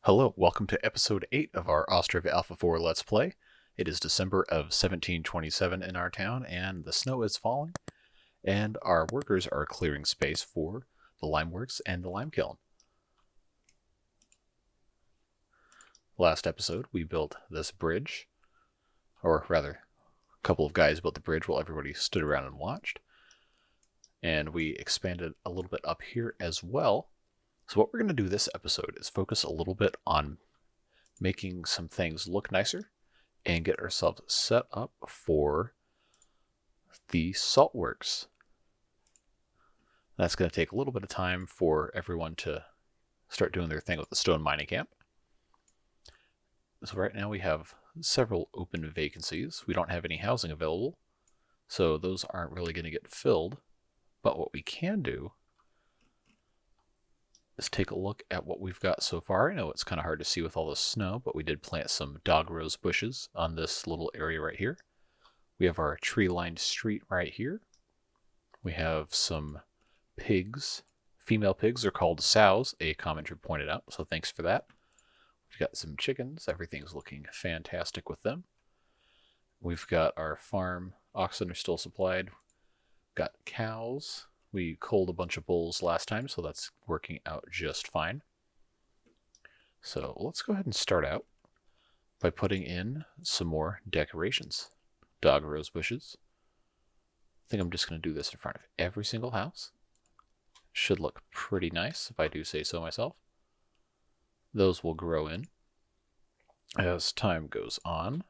Hello, welcome to episode 8 of our Ostriv Alpha 4 Let's Play. It is December of 1727 in our town, and the snow is falling, and our workers are clearing space for the lime works and the lime kiln. Last episode, we built this bridge, or rather, a couple of guys built the bridge while everybody stood around and watched, and we expanded a little bit up here as well. So what we're going to do this episode is focus a little bit on making some things look nicer and get ourselves set up for the salt works. That's going to take a little bit of time for everyone to start doing their thing with the stone mining camp. So right now we have several open vacancies. We don't have any housing available, so those aren't really going to get filled. But what we can do is take a look at what we've got so far. I know it's kind of hard to see with all the snow, but we did plant some dog rose bushes on this little area right here. We have our tree-lined street right here. We have some pigs. Female pigs are called sows, a commenter pointed out, so thanks for that. We've got some chickens. Everything's looking fantastic with them. We've got our farm. Oxen are still supplied. Got cows. We culled a bunch of bulls last time, so that's working out just fine. So let's go ahead and start out by putting in some more decorations. Dog rose bushes. I think I'm just going to do this in front of every single house. Should look pretty nice, if I do say so myself. Those will grow in as time goes on.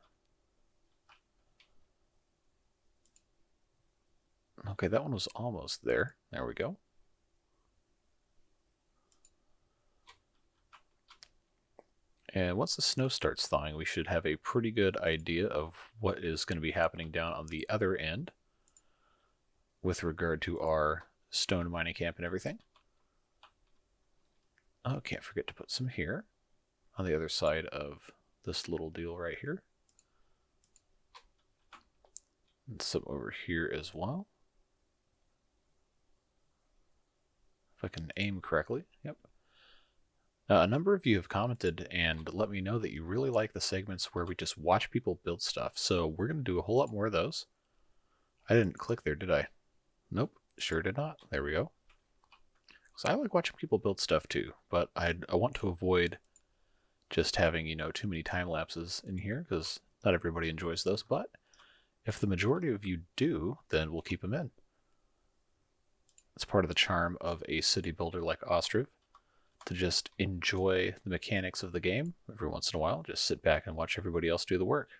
Okay, that one was almost there. There we go. And once the snow starts thawing, we should have a pretty good idea of what is going to be happening down on the other end with regard to our stone mining camp and everything. Oh, can't forget to put some here on the other side of this little deal right here. And some over here as well. If I can aim correctly. Yep. A number of you have commented and let me know that you really like the segments where we just watch people build stuff. So we're going to do a whole lot more of those. I didn't click there, did I? Nope, sure did not. There we go. So I like watching people build stuff too, but I want to avoid just having, too many time lapses in here because not everybody enjoys those. But if the majority of you do, then we'll keep them in. It's part of the charm of a city builder like Ostriv, to just enjoy the mechanics of the game every once in a while. Just sit back and watch everybody else do the work.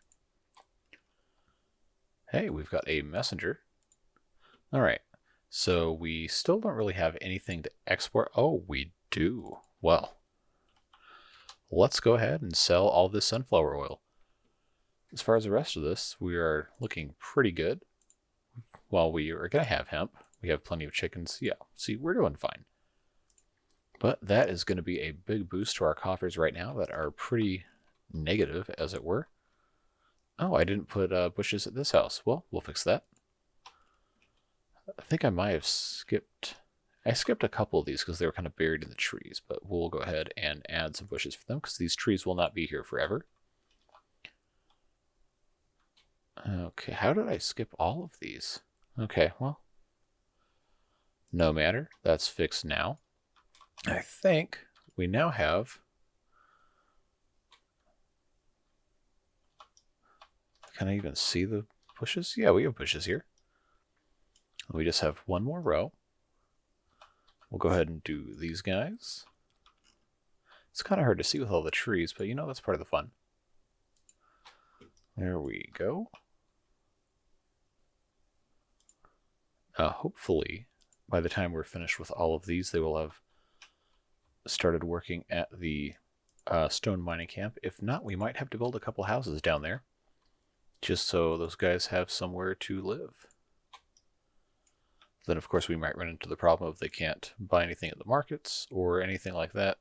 Hey, we've got a messenger. All right, so we still don't really have anything to export. Oh, we do. Well, let's go ahead and sell all this sunflower oil. As far as the rest of this, we are looking pretty good. While we are going to have hemp, we have plenty of chickens. Yeah, see, we're doing fine. But that is going to be a big boost to our coffers right now that are pretty negative, as it were. Oh, I didn't put bushes at this house. Well, we'll fix that. I think I might have skipped... I skipped a couple of these because they were kind of buried in the trees, but we'll go ahead and add some bushes for them because these trees will not be here forever. Okay, how did I skip all of these? Okay, well, no matter. That's fixed now. I think we now have... Can I even see the bushes? Yeah, we have bushes here. We just have one more row. We'll go ahead and do these guys. It's kind of hard to see with all the trees, but that's part of the fun. There we go. Hopefully, by the time we're finished with all of these, they will have started working at the stone mining camp. If not, we might have to build a couple houses down there, just so those guys have somewhere to live. Then, of course, we might run into the problem of they can't buy anything at the markets or anything like that,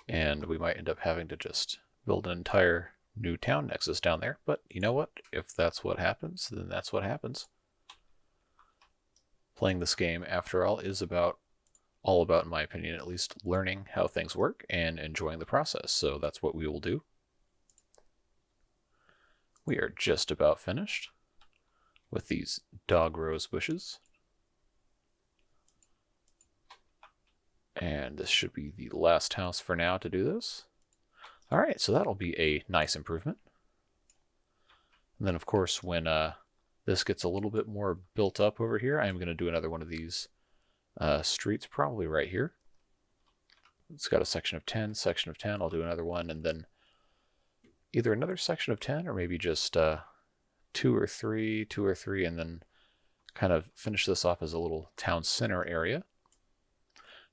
and we might end up having to just build an entire new town nexus down there. But you know what? If that's what happens, then that's what happens. Playing this game, after all, is about all about, in my opinion, at least learning how things work and enjoying the process. So that's what we will do. We are just about finished with these dog rose bushes. And this should be the last house for now to do this. All right, so that'll be a nice improvement. And then, of course, when this gets a little bit more built up over here, I'm going to do another one of these streets, probably right here. It's got a section of 10, section of 10. I'll do another one, and then either another section of 10 or maybe just 2 or 3, and then kind of finish this off as a little town center area.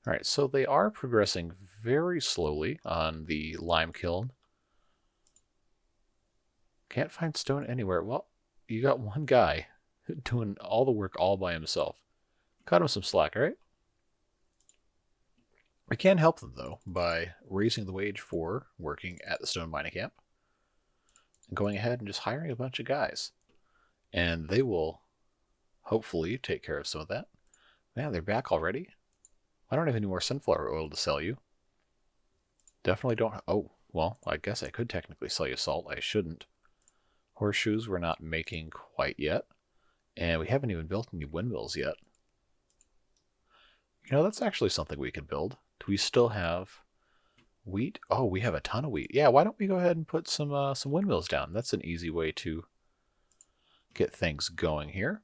All right, so they are progressing very slowly on the lime kiln. Can't find stone anywhere. Well, you got one guy doing all the work all by himself. Cut him some slack, all right? We can help them, though, by raising the wage for working at the stone mining camp and going ahead and just hiring a bunch of guys. And they will hopefully take care of some of that. Man, they're back already? I don't have any more sunflower oil to sell you. Definitely don't. Oh, well, I guess I could technically sell you salt. I shouldn't. Horseshoes we're not making quite yet. And we haven't even built any windmills yet. You know, that's actually something we could build. Do we still have wheat? Oh, we have a ton of wheat. Yeah, why don't we go ahead and put some windmills down? That's an easy way to get things going here.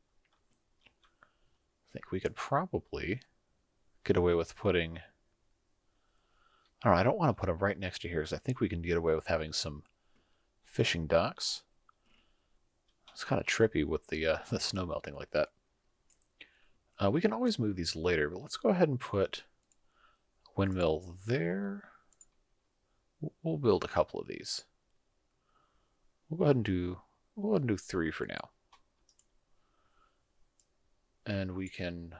I think we could probably get away with putting... I don't want to put them right next to here, because I think we can get away with having some fishing docks. It's kind of trippy with the snow melting like that. We can always move these later, but let's go ahead and put a windmill there. We'll build a couple of these. We'll go ahead and do 3 for now. And we can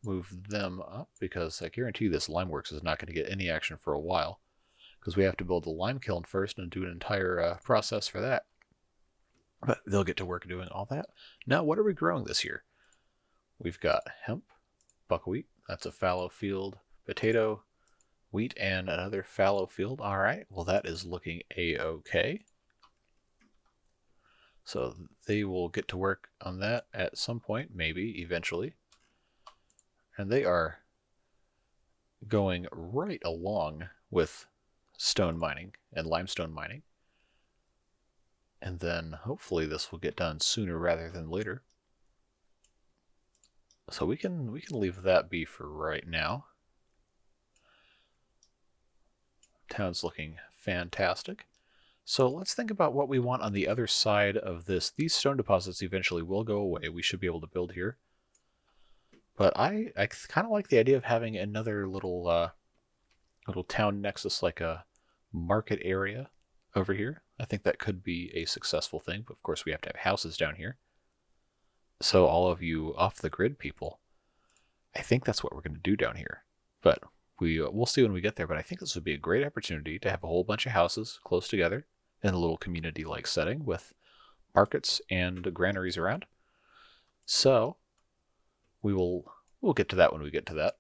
move them up, because I guarantee this Limeworks is not going to get any action for a while, because we have to build the lime kiln first and do an entire process for that. But they'll get to work doing all that. Now, what are we growing this year? We've got hemp, buckwheat, that's a fallow field, potato, wheat, and another fallow field. All right, well, that is looking a-okay. So they will get to work on that at some point, maybe, eventually. And they are going right along with stone mining and limestone mining. And then hopefully this will get done sooner rather than later. So we can leave that be for right now. Town's looking fantastic. So let's think about what we want on the other side of this. These stone deposits eventually will go away. We should be able to build here. But I kind of like the idea of having another little town nexus, like a market area over here. I think that could be a successful thing, but of course we have to have houses down here. So all of you off-the-grid people, I think that's what we're going to do down here. But we'll see when we get there, but I think this would be a great opportunity to have a whole bunch of houses close together in a little community-like setting with markets and granaries around. So we'll get to that when we get to that.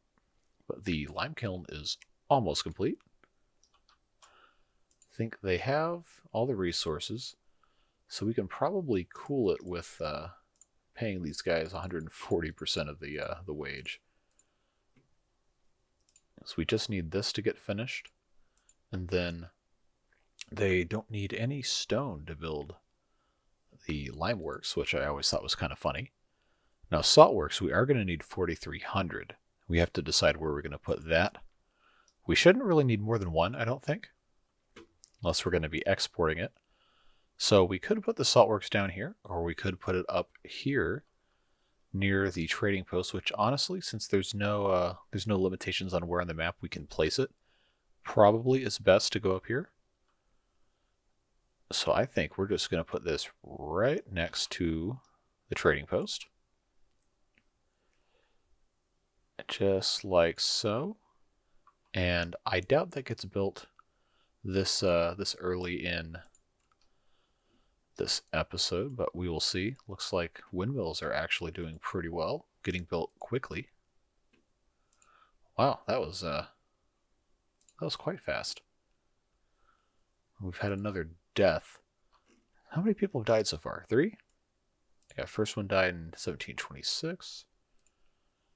But the lime kiln is almost complete. I think they have all the resources, so we can probably cool it with paying these guys 140% of the wage. So we just need this to get finished, and then they don't need any stone to build the Limeworks, which I always thought was kind of funny. Now Saltworks, we are going to need 4,300. We have to decide where we're going to put that. We shouldn't really need more than one, I don't think, unless we're going to be exporting it. So we could put the Saltworks down here, or we could put it up here near the trading post, which honestly, since there's no limitations on where on the map we can place it, probably is best to go up here. So I think we're just going to put this right next to the trading post. Just like so. And I doubt that gets built this early in this episode, but we will see. Looks like windmills are actually doing pretty well, getting built quickly. Wow, that was quite fast. We've had another death. How many people have died so far? 3? Yeah, first one died in 1726.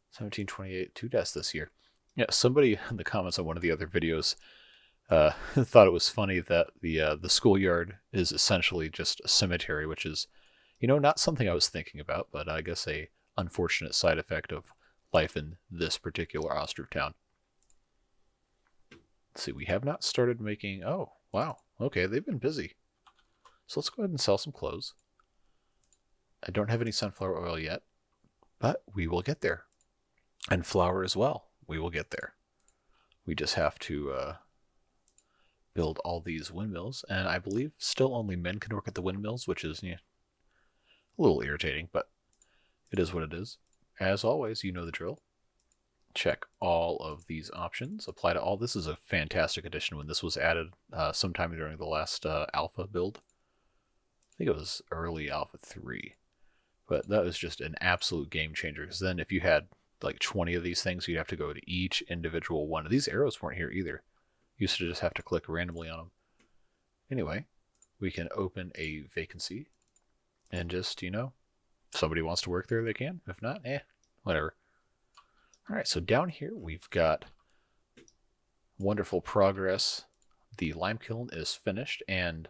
1728, 2 deaths this year. Yeah, somebody in the comments on one of the other videos thought it was funny that the schoolyard is essentially just a cemetery, which is, not something I was thinking about, but I guess a unfortunate side effect of life in this particular Ostriv town. Let's see, we have not started making. Oh, wow. Okay, they've been busy. So let's go ahead and sell some clothes. I don't have any sunflower oil yet, but we will get there. And flour as well. We will get there. We just have to build all these windmills, and I believe still only men can work at the windmills, which is a little irritating, but it is what it is. As always, you know the drill. Check all of these options. Apply to all. This is a fantastic addition when this was added sometime during the last alpha build. I think it was early alpha 3. But that was just an absolute game changer, because then if you had like 20 of these things, you'd have to go to each individual one. These arrows weren't here either. You used to just have to click randomly on them. Anyway, we can open a vacancy and just, if somebody wants to work there, they can. If not, whatever. All right, so down here we've got wonderful progress. The lime kiln is finished, and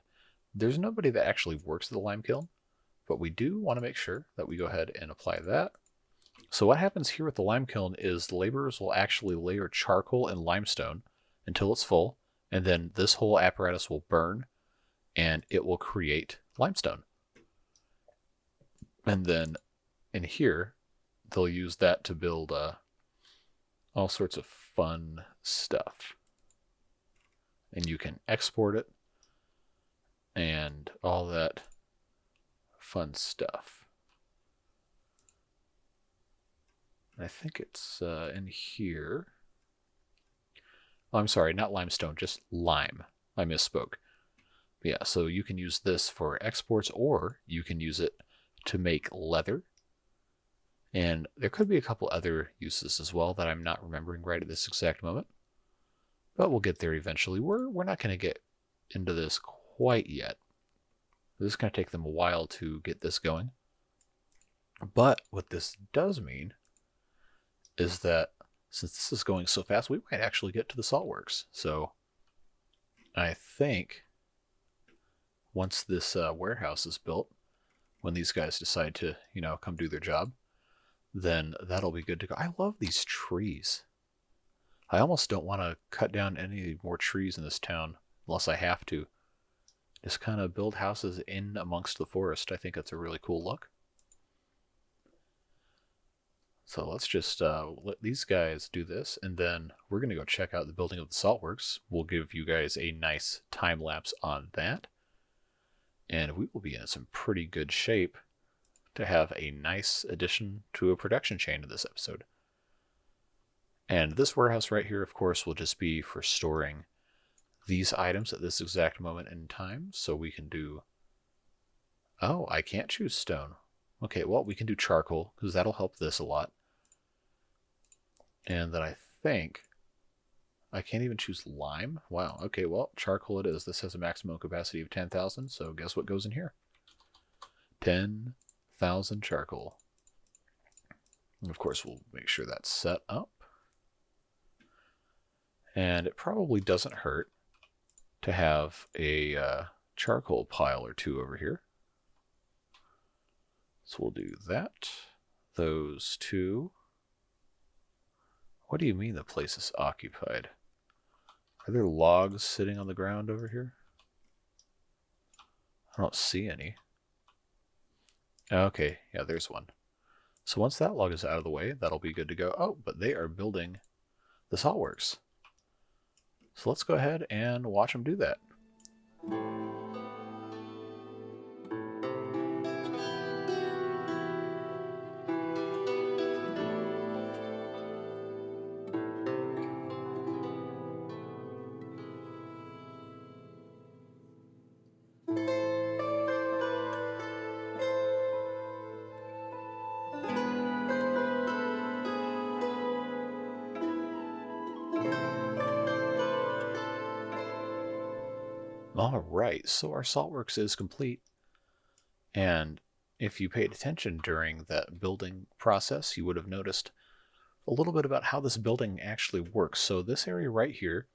there's nobody that actually works at the lime kiln, but we do want to make sure that we go ahead and apply that. So what happens here with the lime kiln is the laborers will actually layer charcoal and limestone until it's full, and then this whole apparatus will burn, and it will create limestone. And then in here, they'll use that to build all sorts of fun stuff. And you can export it and all that fun stuff. I think it's in here. Oh, I'm sorry, not limestone, just lime. I misspoke. But yeah, so you can use this for exports, or you can use it to make leather. And there could be a couple other uses as well that I'm not remembering right at this exact moment. But we'll get there eventually. We're not going to get into this quite yet. This is going to take them a while to get this going. But what this does mean is that since this is going so fast, we might actually get to the saltworks. So I think once this warehouse is built, when these guys decide to, come do their job, then that'll be good to go. I love these trees. I almost don't want to cut down any more trees in this town unless I have to. Just kind of build houses in amongst the forest. I think that's a really cool look. So let's just let these guys do this, and then we're going to go check out the building of the saltworks. We'll give you guys a nice time lapse on that. And we will be in some pretty good shape to have a nice addition to a production chain in this episode. And this warehouse right here, of course, will just be for storing these items at this exact moment in time. So we can do... Oh, I can't choose stone. Okay, well, we can do charcoal, because that'll help this a lot. And then I think I can't even choose lime. Wow, okay, well, charcoal it is. This has a maximum capacity of 10,000, so guess what goes in here? 10,000 charcoal. And of course, we'll make sure that's set up. And it probably doesn't hurt to have a charcoal pile or two over here. So we'll do that. Those two. What do you mean the place is occupied? Are there logs sitting on the ground over here? I don't see any. Okay, yeah, there's one. So once that log is out of the way, that'll be good to go. Oh, but they are building the saltworks. So let's go ahead and watch them do that. All right, so our saltworks is complete. And if you paid attention during that building process, you would have noticed a little bit about how this building actually works. So this area right here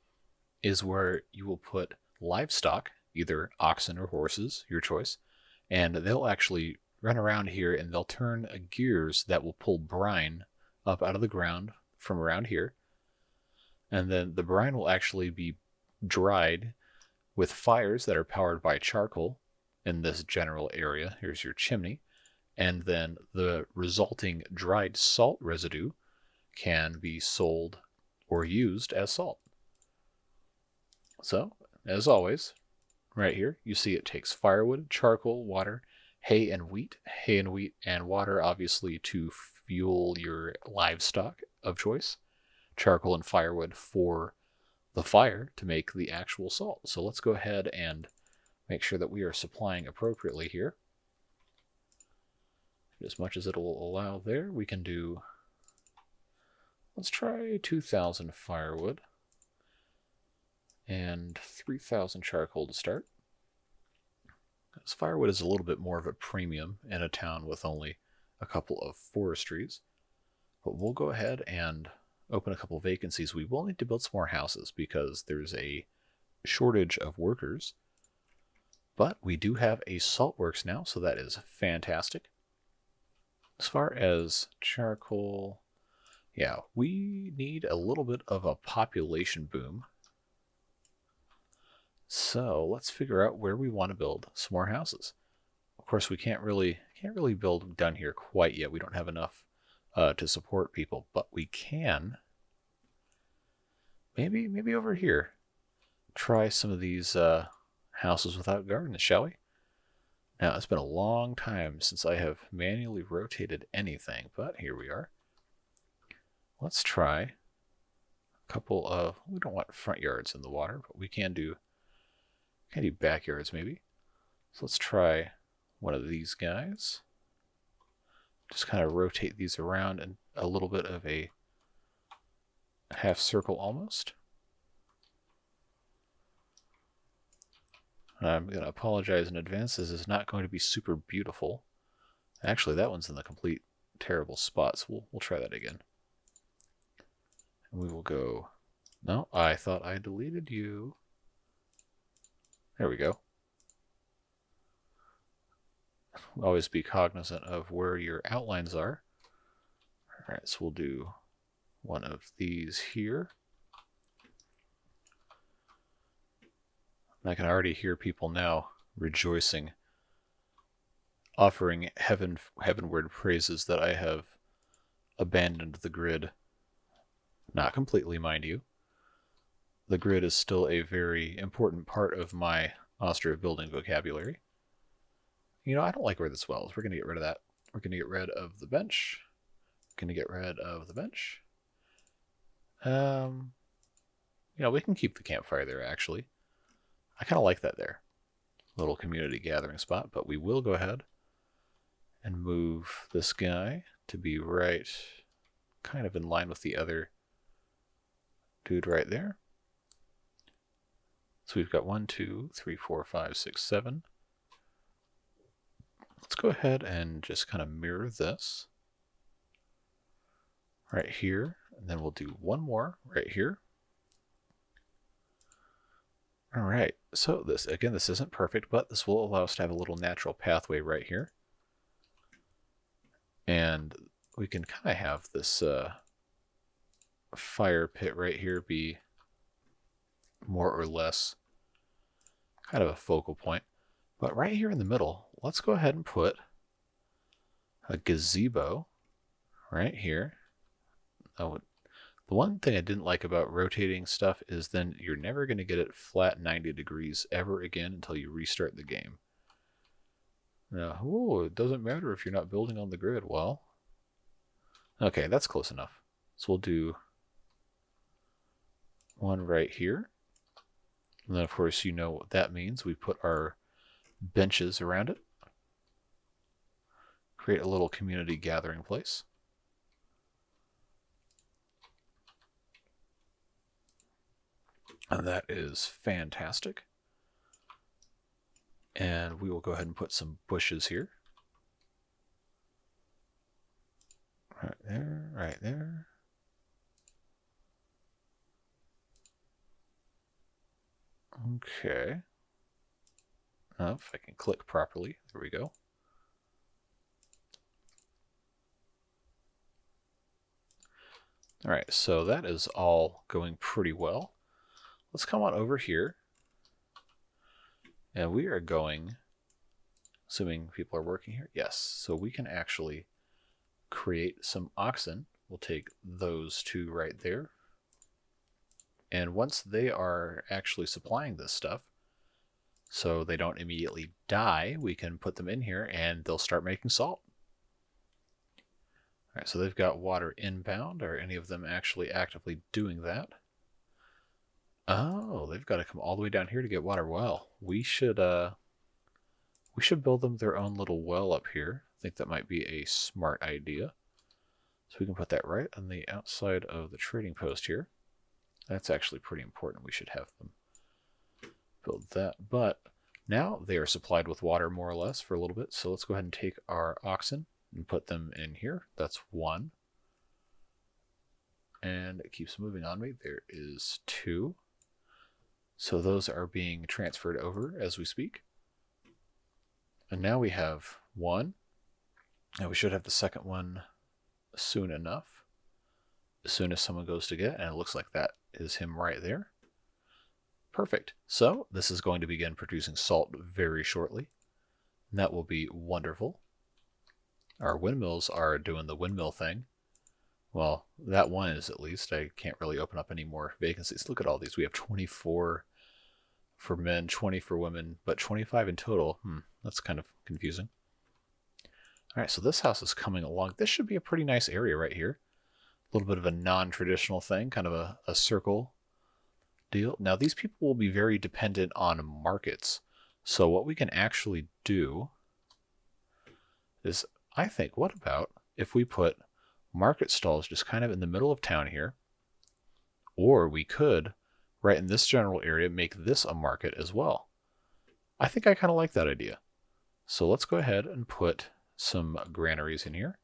is where you will put livestock, either oxen or horses, your choice, and they'll actually run around here and they'll turn gears that will pull brine up out of the ground from around here. And then the brine will actually be dried with fires that are powered by charcoal in this general area. Here's your chimney. And then the resulting dried salt residue can be sold or used as salt. So, as always, right here, you see it takes firewood, charcoal, water, hay, and wheat. Hay and wheat and water, obviously, to fuel your livestock of choice. Charcoal and firewood for the fire to make the actual salt. So let's go ahead and make sure that we are supplying appropriately here. As much as it will allow there, we can do, let's try 2,000 firewood and 3,000 charcoal to start. Because firewood is a little bit more of a premium in a town with only a couple of forestries. But we'll go ahead and open a couple of vacancies. We will need to build some more houses because there's a shortage of workers. But we do have a saltworks now, so that is fantastic. As far as charcoal, yeah, we need a little bit of a population boom. So let's figure out where we want to build some more houses. Of course, we can't really build down here quite yet. We don't have enough to support people, but we can maybe over here try some of these houses without gardens, shall we? Now, it's been a long time since I have manually rotated anything, but here we are. Let's try a couple of, we don't want front yards in the water, but we can do backyards maybe. So let's try one of these guys. Just kind of rotate these around in a little bit of a half circle almost. I'm going to apologize in advance. This is not going to be super beautiful. Actually, that one's in the complete terrible spot, so we'll try that again. And we will go... No, I thought I deleted you. There we go. Always be cognizant of where your outlines are. Alright, so we'll do one of these here. I can already hear people now rejoicing, offering heavenward praises that I have abandoned the grid. Not completely, mind you. The grid is still a very important part of my Ostriv building vocabulary. You know, I don't like where this well is. We're going to get rid of that. We're going to get rid of the bench. We're going to get rid of the bench. You know, we can keep the campfire there, actually. I kind of like that there. Little community gathering spot, but we will go ahead and move this guy to be right kind of in line with the other dude right there. So we've got 1, 2, 3, 4, 5, 6, 7. Let's go ahead and just kind of mirror this right here, and then we'll do one more right here. All right, so this isn't perfect, but this will allow us to have a little natural pathway right here. And we can kind of have this fire pit right here be more or less kind of a focal point. But right here in the middle, let's go ahead and put a gazebo right here. Oh, the one thing I didn't like about rotating stuff is then you're never going to get it flat 90 degrees ever again until you restart the game. Now, it doesn't matter if you're not building on the grid. Well, okay, that's close enough. So we'll do one right here. And then, of course, you know what that means. We put our benches around it. Create a little community gathering place. And that is fantastic. And we will go ahead and put some bushes here. Right there, right there. Okay. Now, if I can click properly, there we go. All right, so that is all going pretty well. Let's come on over here. And we are going, assuming people are working here, yes. So we can actually create some oxen. We'll take those two right there. And once they are actually supplying this stuff, so they don't immediately die, we can put them in here and they'll start making salt. All right, so they've got water inbound. Are any of them actually actively doing that? Oh, they've got to come all the way down here to get water. Well, we should build them their own little well up here. I think that might be a smart idea. So we can put that right on the outside of the trading post here. That's actually pretty important. We should have them build that. But now they are supplied with water more or less for a little bit. So let's go ahead and take our oxen and put them in here. That's one. And it keeps moving on me. There is two. So those are being transferred over as we speak. And now we have one. And we should have the second one soon enough. As soon as someone goes to get, and it looks like that is him right there. Perfect. So this is going to begin producing salt very shortly. And that will be wonderful. Our windmills are doing the windmill thing. Well, that one is at least. I can't really open up any more vacancies. Look at all these. We have 24 for men, 20 for women, but 25 in total. That's kind of confusing. All right, so this house is coming along. This should be a pretty nice area right here. A little bit of a non-traditional thing, kind of a circle deal. Now, these people will be very dependent on markets. So what we can actually do is, I think, what about if we put market stalls just kind of in the middle of town here? Or we could, right in this general area, make this a market as well. I think I kind of like that idea. So let's go ahead and put some granaries in here.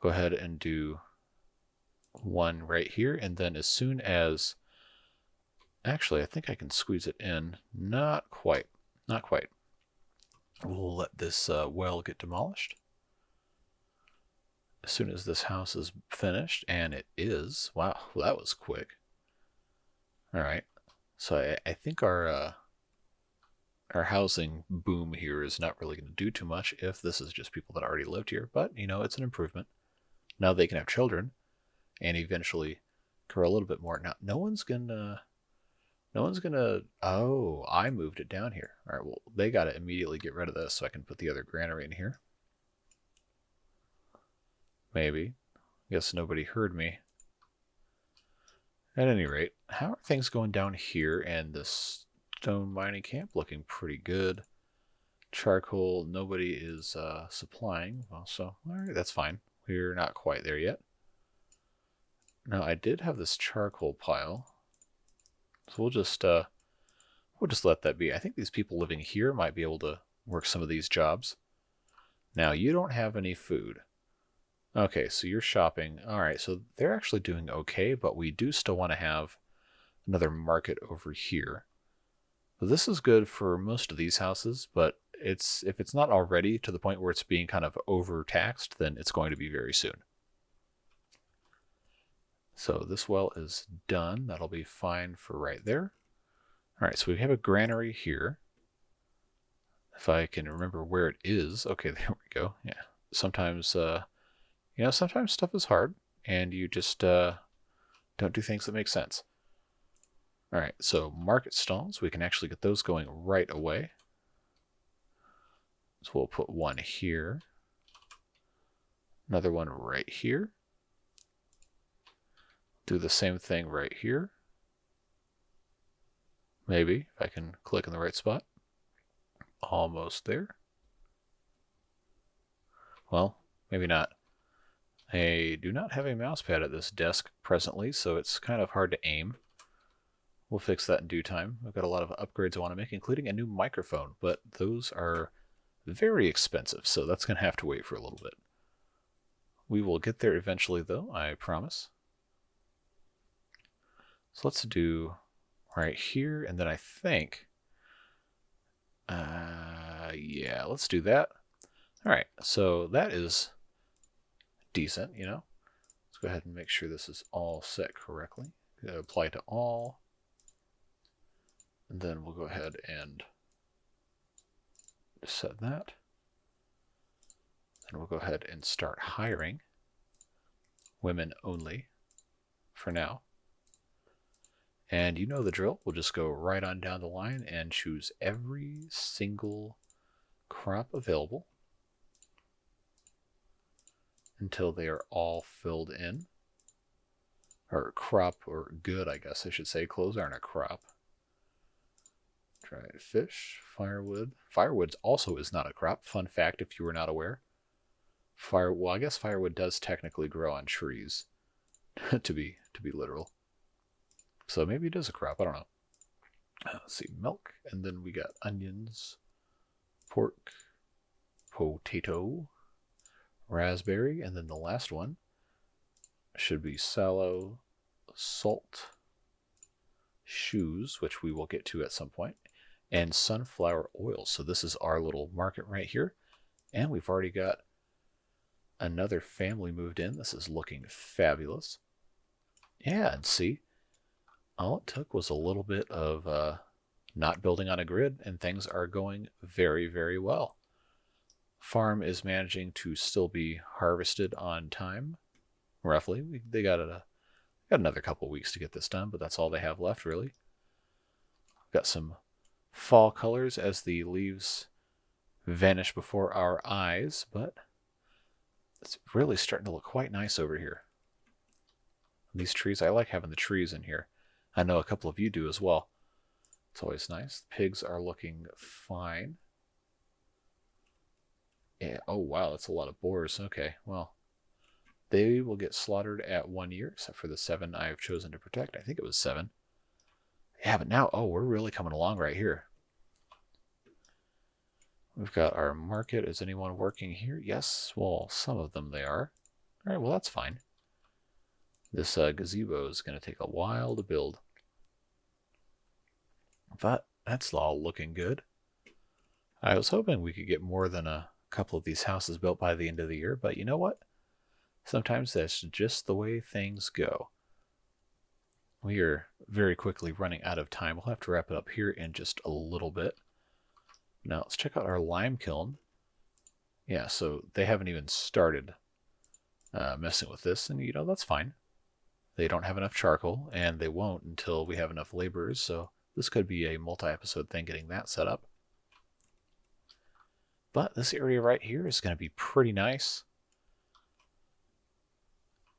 Go ahead and do one right here, and then as soon as, actually I think I can squeeze it in. Not quite. We'll let this well get demolished as soon as this house is finished, and it is. Wow, well, that was quick. All right, so I think our housing boom here is not really going to do too much if this is just people that already lived here, but you know, it's an improvement. Now they can have children and eventually grow a little bit more. Now, no one's gonna, oh, I moved it down here. All right, well, they got to immediately get rid of this so I can put the other granary in here. Maybe. Guess nobody heard me. At any rate, how are things going down here and this stone mining camp? Looking pretty good. Charcoal, nobody is supplying. Well, so, all right, that's fine. We're not quite there yet. Now, I did have this charcoal pile, so we'll just let that be. I think these people living here might be able to work some of these jobs. Now, you don't have any food. Okay, so you're shopping. All right, so they're actually doing okay, but we do still want to have another market over here. So this is good for most of these houses, but if it's not already to the point where it's being kind of overtaxed, then it's going to be very soon. So this well is done. That'll be fine for right there. All right, so we have a granary here. If I can remember where it is. Okay, there we go. Yeah. Sometimes, sometimes stuff is hard and you just don't do things that make sense. All right, so market stalls, we can actually get those going right away. So we'll put one here. Another one right here. Do the same thing right here. Maybe, if I can click in the right spot. Almost there. Well, maybe not. I do not have a mouse pad at this desk presently, so it's kind of hard to aim. We'll fix that in due time. I've got a lot of upgrades I want to make, including a new microphone, but those are very expensive, so that's going to have to wait for a little bit. We will get there eventually, though, I promise. So let's do right here, and then I think, yeah, let's do that. All right, so that is decent, you know. Let's go ahead and make sure this is all set correctly. Apply to all. And then we'll go ahead and set that. Then we'll go ahead and start hiring women only for now. And you know the drill. We'll just go right on down the line and choose every single crop available until they are all filled in. Or crop, or good, I guess I should say. Clothes aren't a crop. Dried fish, firewood. Firewood also is not a crop. Fun fact if you were not aware. Well, I guess firewood does technically grow on trees, to be literal. So maybe it is a crop. I don't know. Let's see, milk, and then we got onions, pork, potato, raspberry, and then the last one should be sallow, salt, shoes, which we will get to at some point, and sunflower oil. So this is our little market right here, and we've already got another family moved in. This is looking fabulous. Yeah, and see, all it took was a little bit of not building on a grid, and things are going very, very well. Farm is managing to still be harvested on time, roughly. They got another couple weeks to get this done, but that's all they have left, really. Got some fall colors as the leaves vanish before our eyes, but it's really starting to look quite nice over here. These trees, I like having the trees in here. I know a couple of you do as well. It's always nice. Pigs are looking fine. Yeah. Oh, wow, that's a lot of boars. Okay, well, they will get slaughtered at 1 year, except for the 7 I have chosen to protect. I think it was 7. Yeah, but now, oh, we're really coming along right here. We've got our market. Is anyone working here? Yes, well, some of them they are. All right, well, that's fine. This gazebo is going to take a while to build. But that's all looking good. I was hoping we could get more than a couple of these houses built by the end of the year, but you know what? Sometimes that's just the way things go. We are very quickly running out of time. We'll have to wrap it up here in just a little bit. Now, let's check out our lime kiln. Yeah, so they haven't even started messing with this, and you know, that's fine. They don't have enough charcoal, and they won't until we have enough laborers, so this could be a multi-episode thing getting that set up. But this area right here is going to be pretty nice.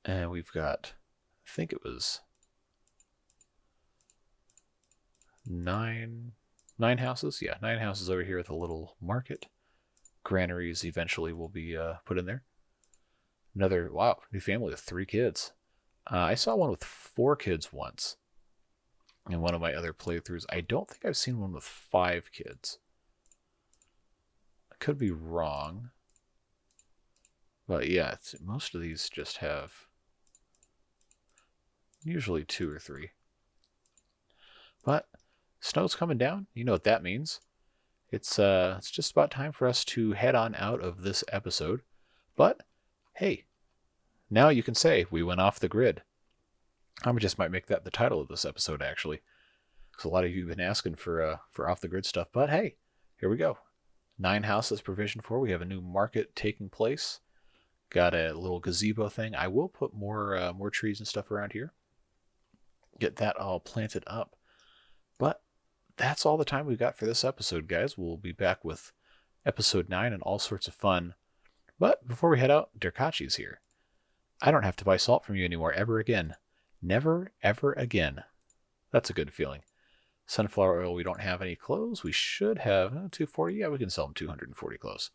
And we've got, I think it was nine houses. Yeah, 9 houses over here with a little market. Granaries eventually will be put in there. Another, wow, new family with 3 kids. I saw one with 4 kids once in one of my other playthroughs. I don't think I've seen one with 5 kids. I could be wrong. But yeah, most of these just have usually 2 or 3. But snow's coming down. You know what that means. It's just about time for us to head on out of this episode. But hey, now you can say we went off the grid. I just might make that the title of this episode, actually, because a lot of you have been asking for off the grid stuff. But hey, here we go. 9 houses provisioned for. We have a new market taking place. Got a little gazebo thing. I will put more trees and stuff around here. Get that all planted up. But that's all the time we've got for this episode, guys. We'll be back with episode 9 and all sorts of fun. But before we head out, Derkachi's here. I don't have to buy salt from you anymore ever again. Never, ever again. That's a good feeling. Sunflower oil, we don't have any clothes. We should have 240. Yeah, we can sell them 240 clothes.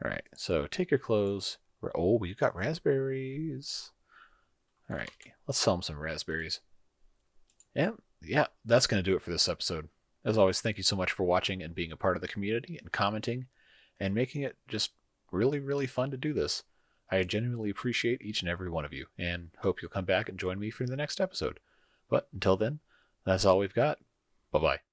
All right, so take your clothes. Oh, we've got raspberries. All right, let's sell them some raspberries. And yeah, that's going to do it for this episode. As always, thank you so much for watching and being a part of the community and commenting and making it just really, really fun to do this. I genuinely appreciate each and every one of you and hope you'll come back and join me for the next episode. But until then, that's all we've got. Bye bye.